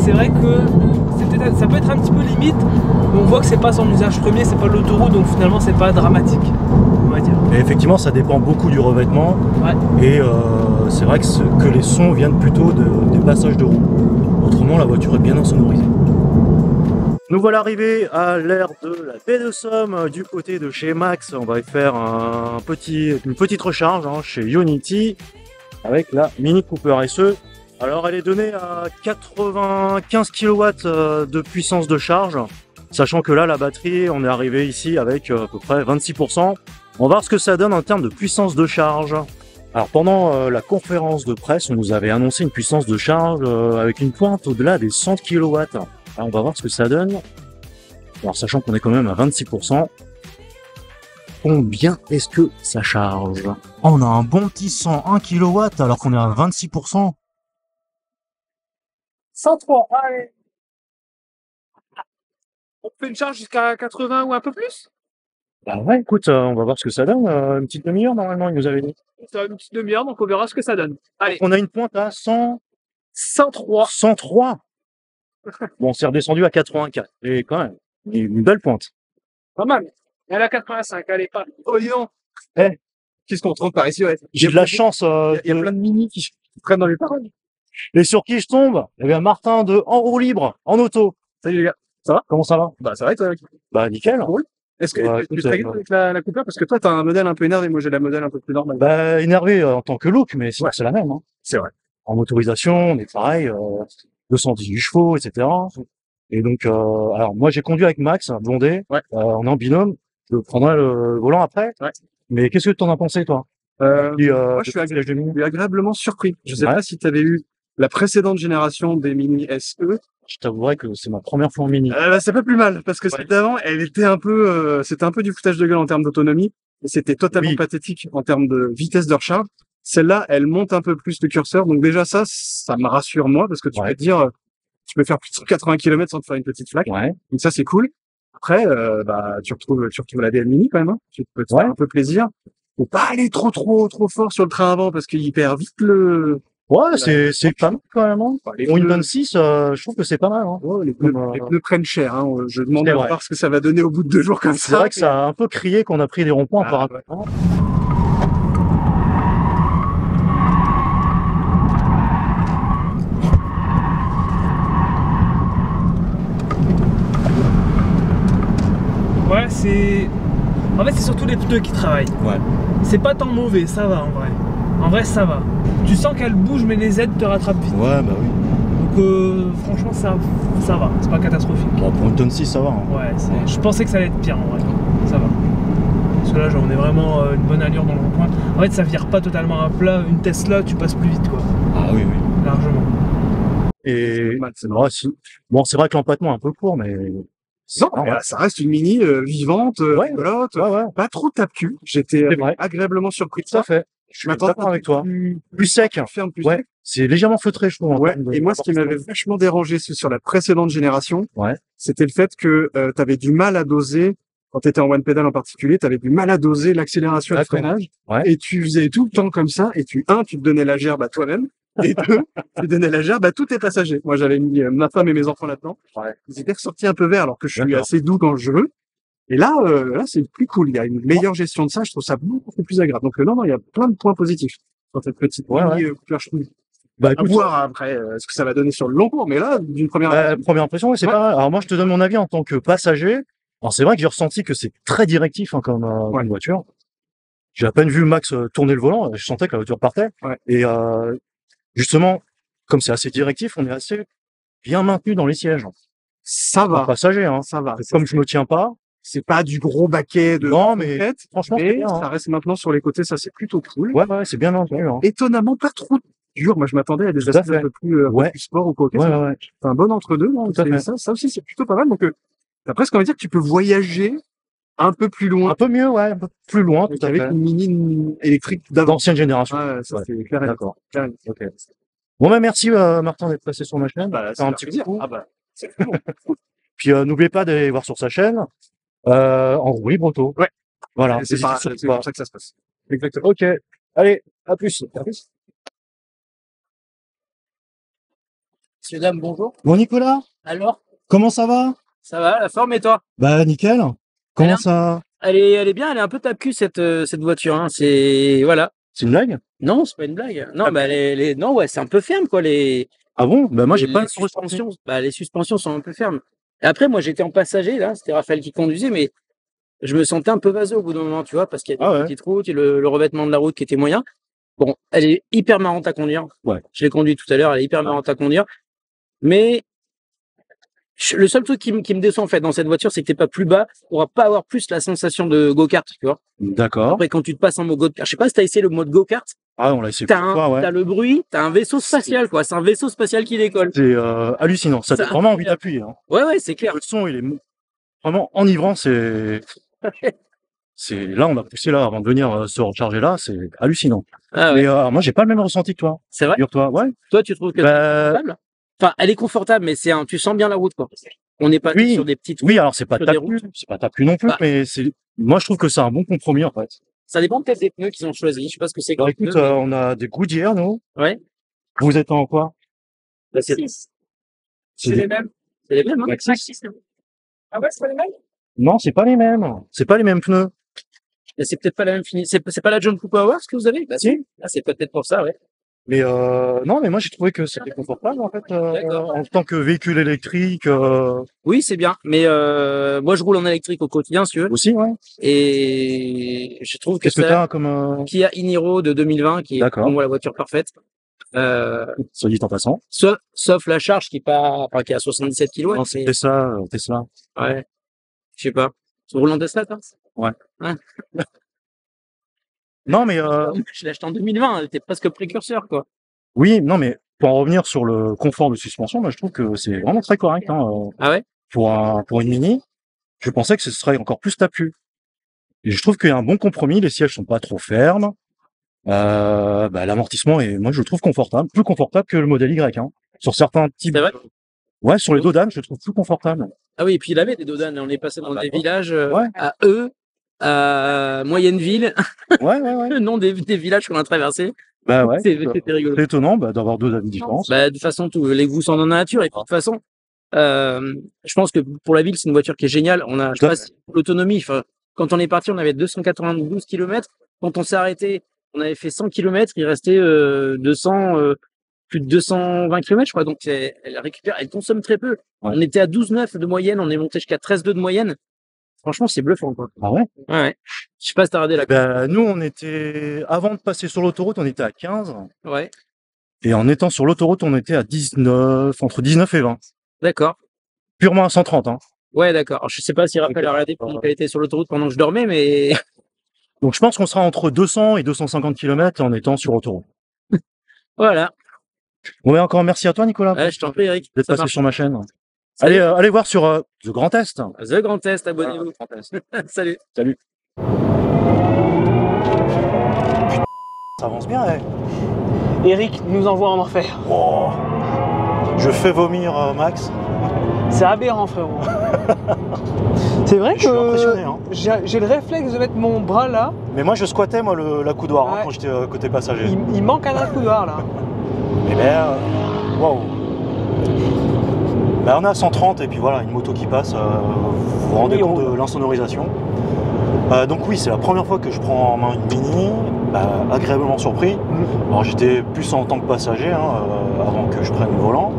C'est vrai que ça peut être un petit peu limite, mais on voit que c'est pas son usage premier, c'est pas l'autoroute, donc finalement c'est pas dramatique, on va dire. Et effectivement ça dépend beaucoup du revêtement, ouais. Et c'est vrai que les sons viennent plutôt des passages de roue. Autrement la voiture est bien insonorisée. Nous voilà arrivés à l'ère de la baie de Somme du côté de chez Max. On va faire une petite recharge hein, chez Ionity avec la Mini Cooper SE. Alors elle est donnée à 95 kW de puissance de charge, sachant que là la batterie, on est arrivé ici avec à peu près 26%. On va voir ce que ça donne en termes de puissance de charge. Alors pendant la conférence de presse, on nous avait annoncé une puissance de charge avec une pointe au-delà des 100 kW. Alors on va voir ce que ça donne. Alors sachant qu'on est quand même à 26%. Combien est-ce que ça charge? On a un bon petit 101 kW alors qu'on est à 26%. 103, allez. On fait une charge jusqu'à 80 ou un peu plus? Bah ouais, écoute, on va voir ce que ça donne. Une petite demi-heure normalement, il nous avait dit. Ça une petite demi-heure, donc on verra ce que ça donne. Allez. On a une pointe à 103. 103. Bon, c'est redescendu à 84. Et quand même, une belle pointe. Pas mal. Elle a 85, allez, pas. Oh, dis donc. Qu'est-ce qu'on trompe par ici, ouais. J'ai de la chance. Il y a plein de mini qui prennent dans les paroles. Et sur qui je tombe? Eh bien, Martin de En Roue Libre, en auto. Salut les gars. Ça va? Comment ça va? Bah, ça va, toi? Bah, nickel. Oui. Est-ce que tu es avec la Cooper? Parce que toi, t'as un modèle un peu énervé. Moi, j'ai la modèle un peu plus normale. Bah, énervé en tant que look, mais sinon, c'est la même. Hein. C'est vrai. En motorisation, on est pareil, 218 chevaux, etc. Et donc, alors, moi, j'ai conduit avec Max, Blondet. Ouais. On est en binôme. Je prendrai le volant après. Ouais. Mais qu'est-ce que tu en as pensé, toi? Moi, je suis agréablement surpris. Je sais pas si tu avais eu la précédente génération des Mini SE. Je t'avouerai que c'est ma première fois en Mini. C'est pas plus mal, parce que celle d'avant, elle était un peu, c'était un peu du foutage de gueule en termes d'autonomie, et c'était totalement pathétique en termes de vitesse de recharge. Celle-là, elle monte un peu plus le curseur, donc déjà ça me rassure moi, parce que tu peux te dire, tu peux faire plus de 180 km sans te faire une petite flaque. Ouais. Donc ça, c'est cool. Après, tu retrouves la DL Mini quand même, hein. Tu peux te faire un peu plaisir. Faut pas aller trop fort sur le train avant, parce qu'il perd vite le... Ouais, c'est pas mal quand même. Hein. Pour une 26, je trouve que c'est pas mal. Hein. Ouais, les pneus prennent cher. Hein. Je demande à voir ce que ça va donner au bout de 2 jours comme ça. C'est vrai que ça a un peu crié qu'on a pris des ronds-points par rapport. Ouais, c'est... En fait, c'est surtout les pneus qui travaillent. Ouais. C'est pas tant mauvais, ça va en vrai. En vrai, ça va. Tu sens qu'elle bouge, mais les aides te rattrapent vite. Ouais, bah oui. Donc franchement, ça va. C'est pas catastrophique. Bon, pour une tonne 6, ça va. Hein. Ouais, je pensais que ça allait être pire en vrai. Ça va. Parce que là, on est vraiment une bonne allure dans le rond-point. En fait, ça vire pas totalement à plat. Une Tesla, tu passes plus vite, quoi. Ah oui, oui. Largement. Et ouais, bon, c'est vrai que l'empattement est un peu court, mais Non, mais ça reste une Mini vivante, Ouais. rigolote, ouais. pas trop tape-cul. J'étais C'est vrai. agréablement surpris de Tout à ça. fait. Je suis m'attends d'accord avec toi. Plus sec. Ferme, plus Ouais. sec. C'est légèrement feutré, je trouve. en Ouais. termes de- Et moi, ce qui m'avait vachement dérangé sur la précédente génération, Ouais. c'était le fait que tu avais du mal à doser, quand tu étais en one pedal en particulier, tu avais du mal à doser l'accélération et le D'accord. freinage. Ouais. Et tu faisais tout le temps comme ça. Et tu te donnais la gerbe à toi-même. Et deux, tu donnais la gerbe à tous tes passagers. Moi, j'avais mis ma femme et mes enfants là-dedans. Ouais. Ils étaient ressortis un peu verts alors que je suis D'accord. assez doux quand je veux. Et là, c'est plus cool. Il y a une meilleure gestion de ça. Je trouve ça beaucoup plus agréable. Donc, non, il y a plein de points positifs sur cette petite Mini couleur chenille. Bah À écoute, voir après ce que ça va donner sur le long cours. Mais là, d'une première première impression, ouais, c'est Ouais. pas mal. Alors moi, je te donne mon avis en tant que passager. Alors c'est vrai que j'ai ressenti que c'est très directif hein, comme Ouais. une voiture. J'ai à peine vu Max tourner le volant, je sentais que la voiture partait. Ouais. Et justement, comme c'est assez directif, on est assez bien maintenu dans les sièges. ça En va, passager, hein. ça va. Comme je me tiens pas, C'est pas du gros baquet de non, mais tête, franchement, c'est mais bien. ça Hein. reste maintenant sur les côtés. Ça, c'est plutôt cool. Ouais, c'est bien maintenu. Hein. Étonnamment, pas trop dur. Moi, je m'attendais à des Tout à aspects fait. un peu plus, Ouais. plus sport ou quoi. Ouais. C'est un bon entre-deux. Tout à fait. Ça aussi, c'est plutôt pas mal. Donc, t'as presque envie de dire que tu peux voyager un peu plus loin Un peu mieux, ouais, un peu plus loin, tout à avec fait. une Mini électrique d'avant. D'ancienne génération. Ouais, ça, Ouais. c'est clair et net. D'accord. Clair et net. Ok. Bon, bah merci Martin d'être passé sur ma chaîne. Bah, Faire un c'est petit plaisir. coucou. Ah bah, c'est cool. Puis n'oubliez pas d'aller voir sur sa chaîne en roue libre auto. Ouais. Voilà. C'est n'hésitez pas, surtout c'est pas. comme ça que ça se passe. Exactement. Ok. Allez, à plus. À plus. Messieurs, dames, bonjour. Bon Nicolas, Alors, comment ça va? ça va, la forme et toi? Bah nickel. Comment Elle est- ça? Elle est bien, elle est un peu tape-cul cette voiture. Hein. C'est voilà. C'est une blague? Non, c'est pas une blague. Non, Ah bah non, ouais, c'est un peu ferme quoi. Ah bon? Bah moi j'ai les pas le suspensions. Bah les suspensions sont un peu fermes. Et après, moi j'étais en passager là, c'était Raphaël qui conduisait, mais je me sentais un peu vaseux au bout d'un moment, tu vois, parce qu'il y a des Ah ouais. petites routes et le revêtement de la route qui était moyen. Bon, elle est hyper marrante à conduire. Ouais. Je l'ai conduite tout à l'heure, elle est hyper marrante à conduire. Mais le seul truc qui me déçoit en fait dans cette voiture, c'est que t'es pas plus bas, on va pas avoir plus la sensation de go-kart, tu vois. D'accord. Après, quand tu te passes en mode go-kart, je sais pas si t'as essayé le mode go-kart, Ah on l'a essayé t'as plusieurs fois, ouais. t'as le bruit, t'as un vaisseau spatial, quoi. C'est un vaisseau spatial qui décolle. C'est hallucinant. Ça C'est donne vraiment envie d'appuyer. Hein. Ouais, c'est clair. Le son il est vraiment enivrant. C'est là on a poussé là avant de venir se recharger là. C'est hallucinant. Ah ouais, Mais moi j'ai pas le même ressenti que toi. c'est vrai. Figure-toi. Ouais. Toi, tu trouves que c'est Bah, confortable? Enfin, elle est confortable, mais tu sens bien la route, quoi. On n'est pas Oui. sur des petites oui, alors c'est pas sur des tape-cul, c'est pas tape-cul non plus, Bah. mais moi je trouve que c'est un bon compromis en fait. Ça dépend peut-être des pneus qu'ils ont choisis. Je sais pas ce que c'est que Alors les écoute, pneus, on a des Goodyear nous. mais- Ouais. Vous êtes en quoi? Bah, c'est C'est mêmes. C'est les mêmes, hein. Ah ouais, c'est pas les mêmes? Non, c'est pas les mêmes. C'est pas les mêmes pneus. Mais c'est peut-être pas la même fini. C'est pas la John Cooper Awards que vous avez? Bah, Si. Ah, c'est peut-être pour ça, ouais. Mais non, mais moi j'ai trouvé que c'était confortable en fait D'accord. en tant que véhicule électrique Oui, c'est bien. Mais moi, je roule en électrique au quotidien, si tu veux. aussi, ouais. Et je trouve que Qu'est-ce que ça, t'as comme Kia Iniro de 2020, qui est D'accord. pour moi la voiture parfaite. soit dit en passant. Sauf la charge qui est pas, enfin, qui est à 77 kg. Non, c'est Tesla, Tesla. Ouais. Je sais pas. Tu roules en Tesla, toi? Non, mais Je l'ai acheté en 2020. Elle était presque précurseur, quoi. oui, non, mais pour en revenir sur le confort de suspension, moi je trouve que c'est vraiment très correct. Hein, Ah ouais? pour une Mini, je pensais que ce serait encore plus tapu. Et je trouve qu'il y a un bon compromis, les sièges sont pas trop fermes. L'amortissement est, moi je le trouve confortable, plus confortable que le modèle Y. Hein. Sur certains types, C'est vrai? ouais, sur les dodanes, je le trouve plus confortable. Ah oui, et puis il avait des dodanes. On est passé dans des villages, Ouais. à à Moyenneville. Ouais. Le nom des villages qu'on a traversés. Bah ouais. C'était rigolo. C'est étonnant d'avoir deux avis différents. Bah, de toute façon, les goûts sont dans la nature. Et puis, de toute façon, je pense que pour la ville, c'est une voiture qui est géniale. On a, je sais pas si l'autonomie, enfin, quand on est parti, on avait 292 km. Quand on s'est arrêté, on avait fait 100 km. Il restait, plus de 220 km, je crois. Donc, elle récupère, elle consomme très peu. Ouais. On était à 12,9 de moyenne. On est monté jusqu'à 13,2 de moyenne. Franchement, c'est bluffant, quoi. Ah ouais? Ouais. Je sais pas si t'as regardé la. Ben, nous, on était, avant de passer sur l'autoroute, on était à 15. Ouais. Et en étant sur l'autoroute, on était à 19, entre 19 et 20. D'accord. Purement à 130, hein. Ouais, d'accord. Alors, je sais pas si Raphaël a regardé pendant qu'elle était sur l'autoroute pendant que je dormais, mais. Donc, je pense qu'on sera entre 200 et 250 km en étant sur autoroute. Voilà. Bon, ben, encore merci à toi, Nicolas, Ouais, je t'en prie, Eric. d'être Ça passé marche. sur ma chaîne. Salut. Allez voir sur The Grand Test. The Grand Test, abonnez-vous. Salut. Salut. Ça avance bien, Eric nous envoie en enfer. Wow. Je fais vomir Max. C'est aberrant, frérot. C'est vrai Je suis impressionné, que hein. j'ai le réflexe de mettre mon bras là. Mais moi, je squattais moi l'accoudoir Ouais. quand j'étais côté passager. Il manque un accoudoir là. Et ben, waouh. Ben, on est à 130 et puis voilà, une moto qui passe, vous vous rendez Oui, compte on- de l'insonorisation. Donc oui, c'est la première fois que je prends en main une Mini, agréablement surpris. Alors j'étais plus en tant que passager avant que je prenne le volant.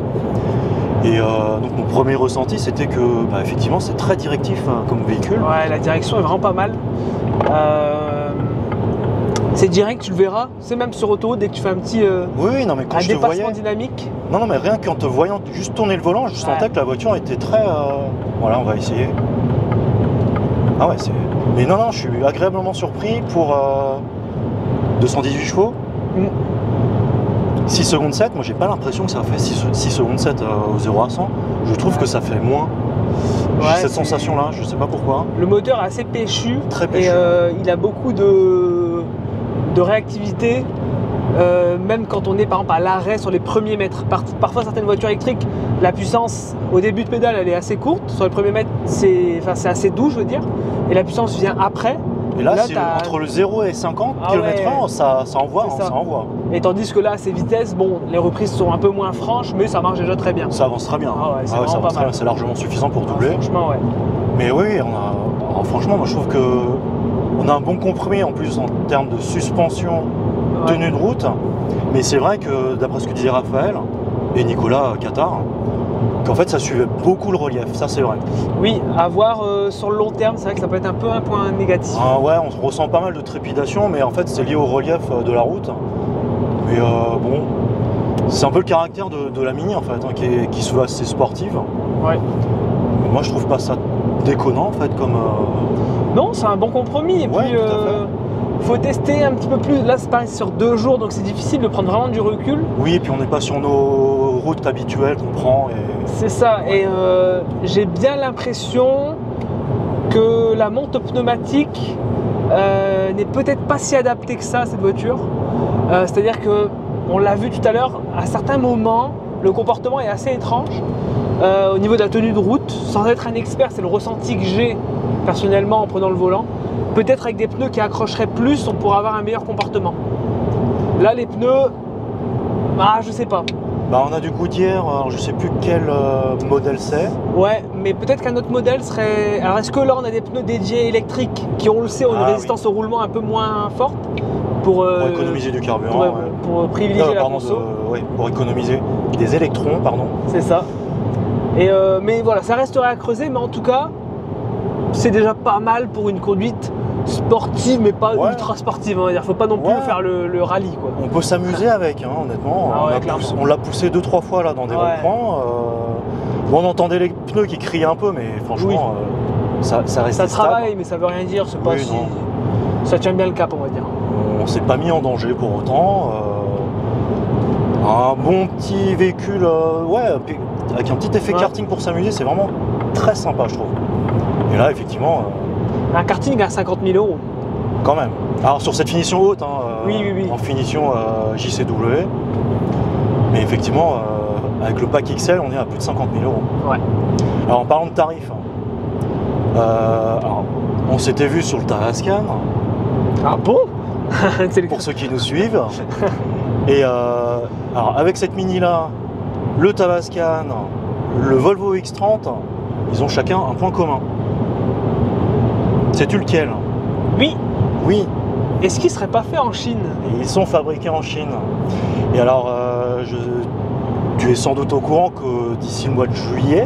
Et donc mon premier ressenti c'était que effectivement c'est très directif comme véhicule. Ouais, la direction est vraiment pas mal. C'est direct, tu le verras. C'est même sur auto, dès que tu fais un petit Oui, non mais quand un je te voyais, dépassement dynamique. non mais rien qu'en te voyant juste tourner le volant, je sentais Ouais. que la voiture était très. Voilà, on va essayer. Ah ouais, c'est. Mais non, je suis agréablement surpris pour 218 chevaux. 6 secondes 7, moi j'ai pas l'impression que ça fait 6 secondes 7 au 0 à 100. Je trouve que ça fait moins. J'ai Ouais, cette c'est- sensation là, je sais pas pourquoi. Le moteur est assez péchu. Très péchu. Et il a beaucoup de réactivité. Même quand on est par exemple à l'arrêt sur les premiers mètres. Parfois certaines voitures électriques, la puissance au début de pédale elle est assez courte. Sur les premiers mètres c'est assez doux je veux dire. Et la puissance vient après. Et là, là, c'est t'as- entre le 0 et 50 Ah km/h, ouais. ça envoie, C'est ça. ça envoie. Et tandis que là ces vitesses, bon les reprises sont un peu moins franches mais ça marche déjà très bien. Ça avance très bien. Ah ouais, c'est ça vraiment avance pas très mal. bien, c'est largement suffisant pour doubler. Franchement ouais. Mais oui, alors, franchement, moi je trouve que on a un bon compromis en plus en termes de suspension, Ouais. tenue de route. Mais c'est vrai que d'après ce que disait Raphaël et Nicolas Qatar, qu'en fait ça suivait beaucoup le relief, ça c'est vrai. Oui, à voir sur le long terme, c'est vrai que ça peut être un peu un point négatif. Ah ouais, on ressent pas mal de trépidation, mais en fait c'est lié au relief de la route. Mais bon, c'est un peu le caractère de la Mini en fait, qui se veut assez sportive. Ouais. Moi je trouve pas ça déconnant en fait comme. Non, c'est un bon compromis. Et Ouais, puis, tout à fait. faut tester un petit peu plus. Là, c'est pareil, sur 2 jours, donc c'est difficile de prendre vraiment du recul. Oui, et puis on n'est pas sur nos routes habituelles qu'on prend. Et... C'est ça. Et j'ai bien l'impression que la monte pneumatique n'est peut-être pas si adaptée que ça à cette voiture. C'est-à-dire que, on l'a vu tout à l'heure, à certains moments, le comportement est assez étrange. Au niveau de la tenue de route, sans être un expert, c'est le ressenti que j'ai personnellement en prenant le volant. Peut-être avec des pneus qui accrocheraient plus, on pourrait avoir un meilleur comportement. Là, les pneus, je sais pas. On a du Goodyear, alors je sais plus quel modèle c'est. Ouais, mais peut-être qu'un autre modèle serait. Alors, est-ce que là, on a des pneus dédiés électriques qui, on le sait, ont une Ah, résistance au roulement un peu moins forte Pour économiser du carburant. pour, ouais. pour privilégier la Pardon, conso. pour économiser des électrons, pardon. C'est ça. Et mais voilà, ça resterait à creuser, mais en tout cas, c'est déjà pas mal pour une conduite sportive, mais pas Ouais. ultra sportive. On va dire. Faut pas non plus Ouais. faire le rallye, quoi. On peut s'amuser avec, honnêtement. Ah ouais, clairement. On l'a poussé 2-3 fois là dans des Ouais. ronds-points. On entendait les pneus qui criaient un peu, mais franchement, ça restait Ça stable. travaille, mais ça veut rien dire. C'est pas Oui, si. non. Ça tient bien le cap, on va dire. On s'est pas mis en danger pour autant. Un bon petit véhicule, avec un petit effet Ouais. karting pour s'amuser, c'est vraiment très sympa, je trouve. Et là, effectivement, Un karting à 50 000 €. quand même. Alors sur cette finition haute, Oui. en finition JCW, mais effectivement, avec le pack XL, on est à plus de 50 000 €. Ouais. Alors en parlant de tarifs, alors, on s'était vu sur le Tavascan, Ah bon? C'est le- pour ceux qui nous suivent. Et alors avec cette Mini là, le Tavascan, le Volvo X30, ils ont chacun un point commun. Sais-tu lequel? Oui. Oui, Est-ce qu'il serait pas fait en Chine? et ils sont fabriqués en Chine. Et alors, tu es sans doute au courant que d'ici le mois de juillet,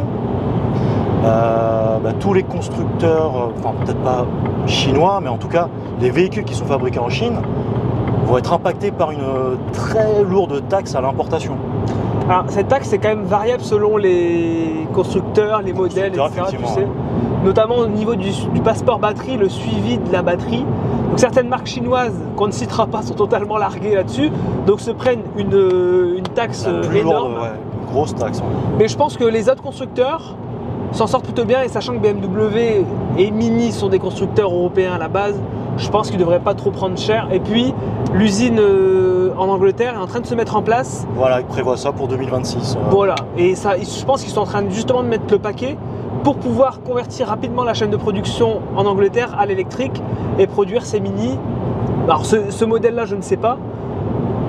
tous les constructeurs, enfin peut-être pas chinois, mais en tout cas les véhicules qui sont fabriqués en Chine vont être impactés par une très lourde taxe à l'importation. Alors cette taxe est quand même variable selon les constructeurs, les modèles, etc. Tu sais. Notamment au niveau du passeport batterie, le suivi de la batterie. Donc certaines marques chinoises qu'on ne citera pas sont totalement larguées là-dessus, donc se prennent une taxe énorme. Lourde, une grosse taxe. Ouais. Mais je pense que les autres constructeurs s'en sortent plutôt bien, et sachant que BMW et Mini sont des constructeurs européens à la base, je pense qu'ils ne devraient pas trop prendre cher. Et puis l'usine en Angleterre est en train de se mettre en place. Voilà, ils prévoient ça pour 2026. Voilà, et ça, je pense qu'ils sont en train justement de mettre le paquet pour pouvoir convertir rapidement la chaîne de production en Angleterre à l'électrique et produire ces Mini. Alors ce modèle-là, je ne sais pas,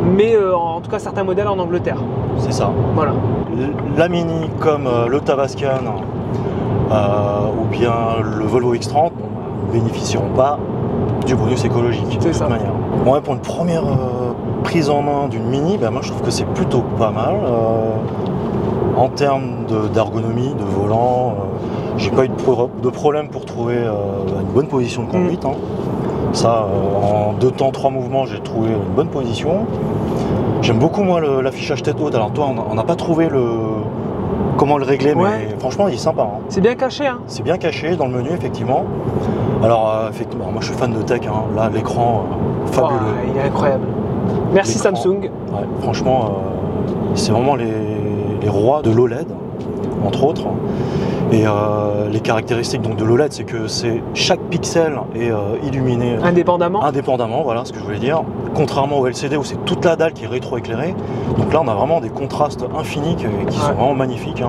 mais en tout cas certains modèles en Angleterre. C'est ça. Voilà. La Mini comme le Tavascan ou bien le Volvo X30 ne bénéficieront pas du bonus écologique de toute manière. Ouais, pour une première prise en main d'une Mini, moi je trouve que c'est plutôt pas mal. En termes d'ergonomie, de volant, j'ai pas eu de problème pour trouver une bonne position de conduite. Ça, en 2 temps, 3 mouvements, j'ai trouvé une bonne position. J'aime beaucoup moi l'affichage tête haute. Alors toi, on n'a pas trouvé comment le régler, mais franchement, il est sympa. C'est bien caché. C'est bien caché dans le menu, effectivement. Alors, effectivement, moi je suis fan de tech. Là, l'écran, fabuleux. Il est incroyable. Merci Samsung. Ouais, franchement, c'est vraiment les rois de l'OLED, entre autres. Et les caractéristiques donc, de l'OLED, c'est que chaque pixel est illuminé indépendamment, voilà ce que je voulais dire. Contrairement au LCD où c'est toute la dalle qui est rétroéclairée. Donc là, on a vraiment des contrastes infinis qui sont vraiment magnifiques,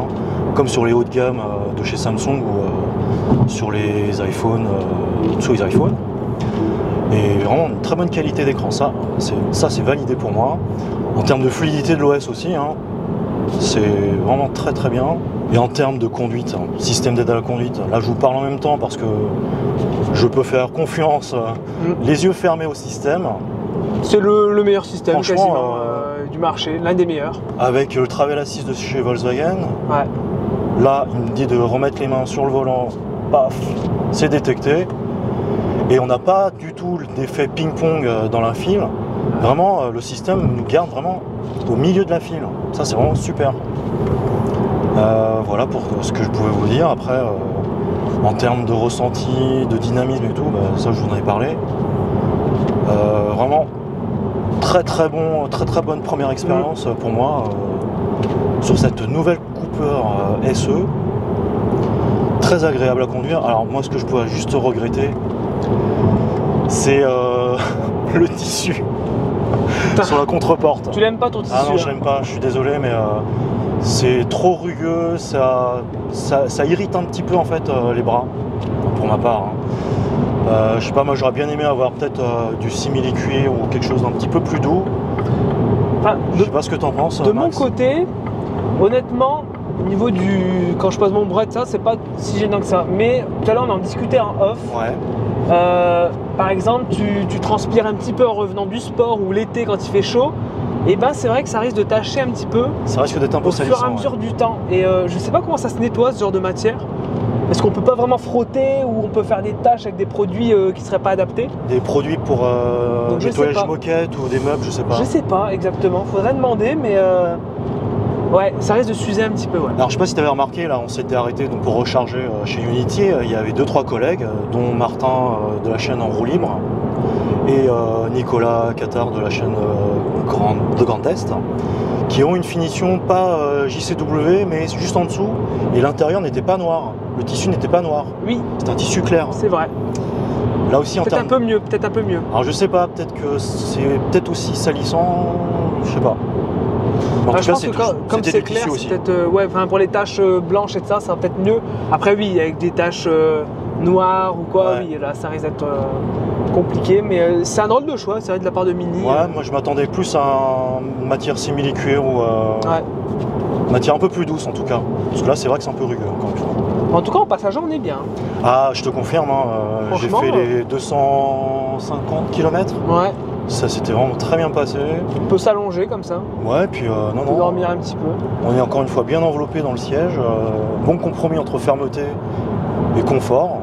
comme sur les hauts de gamme de chez Samsung ou sur les iPhones. Et vraiment une très bonne qualité d'écran. Ça, c'est validé pour moi. En termes de fluidité de l'OS aussi, c'est vraiment très très bien. Et en termes de conduite, système d'aide à la conduite, là je vous parle en même temps parce que je peux faire confiance, les yeux fermés au système. C'est le meilleur système quasiment du marché, l'un des meilleurs. Avec le Travel Assist de chez Volkswagen, là il me dit de remettre les mains sur le volant, paf, c'est détecté. Et on n'a pas du tout d'effet ping-pong dans la file. Vraiment, le système nous garde vraiment au milieu de la file. Ça, c'est vraiment super. Voilà pour ce que je pouvais vous dire. Après, en termes de ressenti, de dynamisme et tout, ça, je vous en ai parlé. Vraiment, très bonne première expérience pour moi sur cette nouvelle Cooper SE. Très agréable à conduire. Alors, moi, ce que je pourrais juste regretter, c'est le tissu sur la contre-porte. Tu l'aimes pas ton tissu? Ah non, je l'aime pas, je suis désolé, mais c'est trop rugueux, ça irrite un petit peu en fait les bras, pour ma part. Je sais pas, moi j'aurais bien aimé avoir peut-être du simili-cuir ou quelque chose d'un petit peu plus doux. Je sais pas ce que t'en penses. De mon côté, honnêtement, au niveau quand je pose mon bras de ça, c'est pas si gênant que ça. Mais tout à l'heure on en discutait en off. Par exemple, tu transpires un petit peu en revenant du sport ou l'été quand il fait chaud. Et c'est vrai que ça risque de tacher un petit peu. Ça risque d'être un peu salissant. Au fur et à mesure du temps. Et je sais pas comment ça se nettoie ce genre de matière. Est-ce qu'on peut pas vraiment frotter ou on peut faire des tâches avec des produits qui seraient pas adaptés? Des produits pour nettoyage moquette ou des meubles, je sais pas. Je sais pas exactement. Faudrait demander, mais ouais, ça risque de s'user un petit peu. Ouais. Alors je sais pas si tu avais remarqué, là on s'était arrêté donc, pour recharger chez Unity. Il y avait 2-3 collègues, dont Martin de la chaîne En Roue Libre et Nicolas Cattard de la chaîne de Grand Est, qui ont une finition pas JCW mais juste en dessous, et l'intérieur n'était pas noir, le tissu n'était pas noir. Oui. C'est un tissu clair. C'est vrai. Là aussi peut-être un peu mieux, peut-être un peu mieux. Alors je sais pas, peut-être que c'est peut-être aussi salissant, je sais pas. En tout cas, je pense que comme c'est clair, c'est peut-être pour les taches blanches et ça va peut-être mieux. Après oui, avec des taches noires ou quoi, oui, là ça risque d'être compliqué, mais c'est un drôle de choix, c'est vrai, de la part de Mini. Ouais, moi je m'attendais plus à une matière simili-cuir ou matière un peu plus douce en tout cas. Parce que là c'est vrai que c'est un peu rugueux encore une fois. En tout cas en passage on est bien. Ah, je te confirme, j'ai fait les 250 km. Ouais. ça s'était vraiment très bien passé. On peut s'allonger comme ça, Ouais, puis on non, peut non, dormir un petit peu. on est encore une fois bien enveloppé dans le siège. Bon compromis entre fermeté et confort.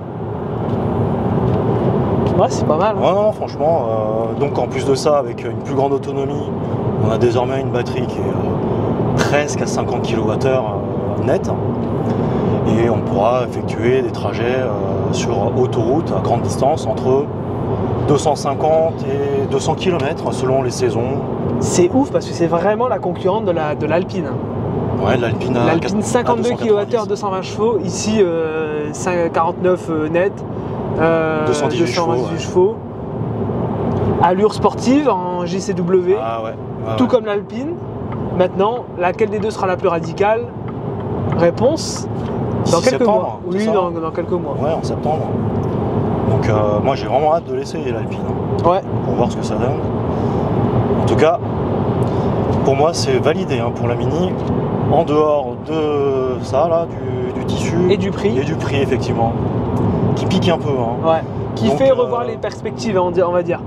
Ouais, c'est pas mal. Hein. Ouais, non, franchement. Donc en plus de ça, avec une plus grande autonomie, on a désormais une batterie qui est presque à 50 kWh net. Et on pourra effectuer des trajets sur autoroute à grande distance entre 250 et 200 km selon les saisons. C'est ouf parce que c'est vraiment la concurrente de l'Alpine. Ouais, l'Alpine 52 kWh, 220 chevaux, ici 49 net, 218 chevaux. Allure sportive en JCW, Ah ouais. tout comme l'Alpine. Maintenant, laquelle des deux sera la plus radicale? Réponse dans quelques mois. Oui, dans quelques mois. Ouais, en septembre. Donc moi j'ai vraiment hâte de l'essayer l'Alpine. Ouais. Pour voir ce que ça donne. En tout cas, pour moi c'est validé pour la Mini. En dehors de ça là, du tissu. Et du prix. Et du prix effectivement. Qui pique un peu. Ouais. Qui Donc, fait revoir les perspectives, on va dire.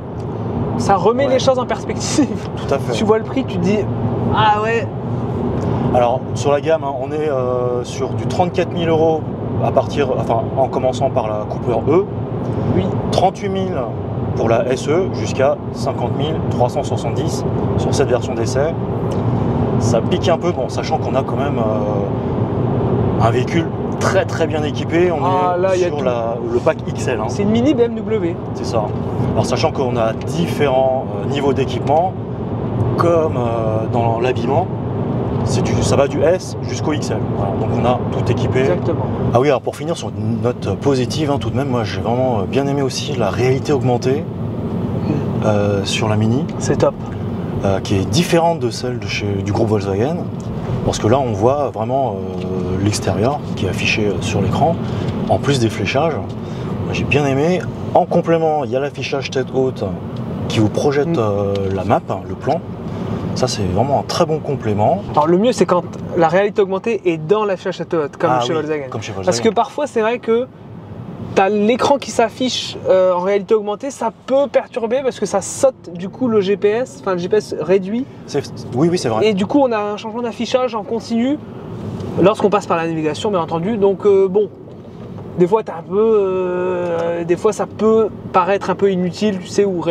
Ça remet les choses en perspective. Tout à fait. Tu vois le prix, tu te dis ah ouais. Alors sur la gamme, on est sur du 34 000 € à partir, en commençant par la Cooper E. Oui. 38 000 pour la SE jusqu'à 50 370 sur cette version d'essai. Ça pique un peu, bon, sachant qu'on a quand même un véhicule très très bien équipé. On est là, sur le pack XL. C'est une mini BMW. C'est ça. Alors sachant qu'on a différents niveaux d'équipement, comme dans l'habillement, ça va du S jusqu'au XL. Voilà, donc on a tout équipé. Exactement. Ah oui, alors pour finir sur une note positive, tout de même, moi j'ai vraiment bien aimé aussi la réalité augmentée sur la Mini. C'est top. Qui est différente de celle du groupe Volkswagen. Parce que là on voit vraiment l'extérieur qui est affiché sur l'écran, en plus des fléchages. J'ai bien aimé. En complément, il y a l'affichage tête haute qui vous projette la map, le plan. Ça c'est vraiment un très bon complément. Alors le mieux c'est quand la réalité augmentée est dans l'affichage tête haute, comme chez Volkswagen. Comme chez Volkswagen. Parce que parfois c'est vrai que tu as l'écran qui s'affiche en réalité augmentée, ça peut perturber parce que ça saute du coup le GPS, enfin le GPS réduit. Oui, c'est vrai. Et du coup on a un changement d'affichage en continu lorsqu'on passe par la navigation bien entendu. Donc bon, des fois des fois ça peut paraître un peu inutile, tu sais, ou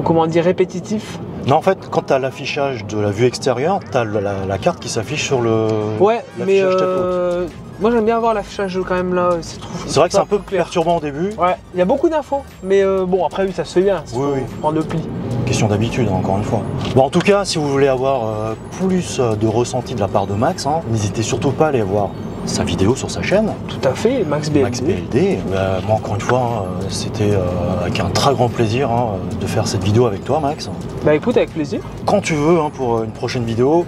comment dire, répétitif. Non, en fait, quand tu as l'affichage de la vue extérieure, tu as la carte qui s'affiche sur le. Ouais, mais tête haute. moi j'aime bien avoir l'affichage quand même là. C'est vrai que c'est un peu perturbant au début. Ouais, il y a beaucoup d'infos, mais bon, après, oui, ça se fait bien. Oui. En deux plis. Question d'habitude, encore une fois. Bon, en tout cas, si vous voulez avoir plus de ressenti de la part de Max, n'hésitez surtout pas à aller voir sa vidéo sur sa chaîne. Tout à fait, Max BLD. Max BLD. Moi, encore une fois, c'était avec un très grand plaisir de faire cette vidéo avec toi, Max. Bah écoute, avec plaisir. Quand tu veux, pour une prochaine vidéo.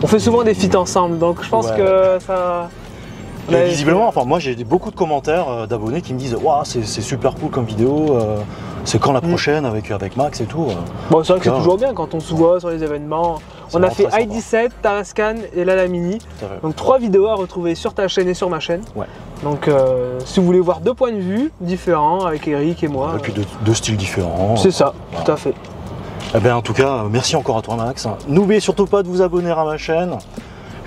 On fait souvent des feats ensemble, donc je pense que ça... Et visiblement, moi j'ai beaucoup de commentaires d'abonnés qui me disent waouh, c'est super cool comme vidéo, c'est quand la prochaine avec Max et tout. Bon, c'est vrai que c'est toujours bien quand on se voit sur les événements. On a fait ID7, Tarascan et là la Mini. Donc 3 vidéos à retrouver sur ta chaîne et sur ma chaîne. Ouais. Donc si vous voulez voir 2 points de vue différents avec Eric et moi. Et puis deux styles différents. C'est ça, voilà. Tout à fait. Eh bien, en tout cas, merci encore à toi, Max. N'oubliez surtout pas de vous abonner à ma chaîne.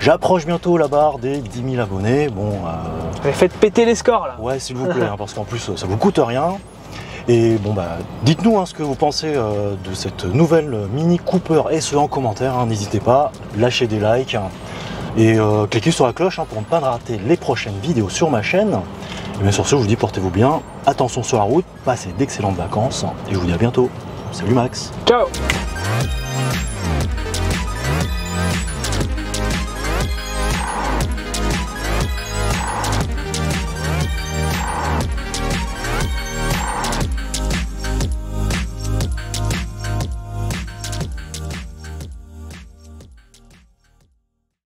J'approche bientôt la barre des 10 000 abonnés. Bon, faites péter les scores là. Ouais, s'il vous plaît, parce qu'en plus ça vous coûte rien. Et bon dites-nous ce que vous pensez de cette nouvelle Mini Cooper SE en commentaire. N'hésitez pas, lâchez des likes et cliquez sur la cloche pour ne pas rater les prochaines vidéos sur ma chaîne. Et bien sur ce, je vous dis portez-vous bien, attention sur la route, passez d'excellentes vacances et je vous dis à bientôt. Salut Max. Ciao.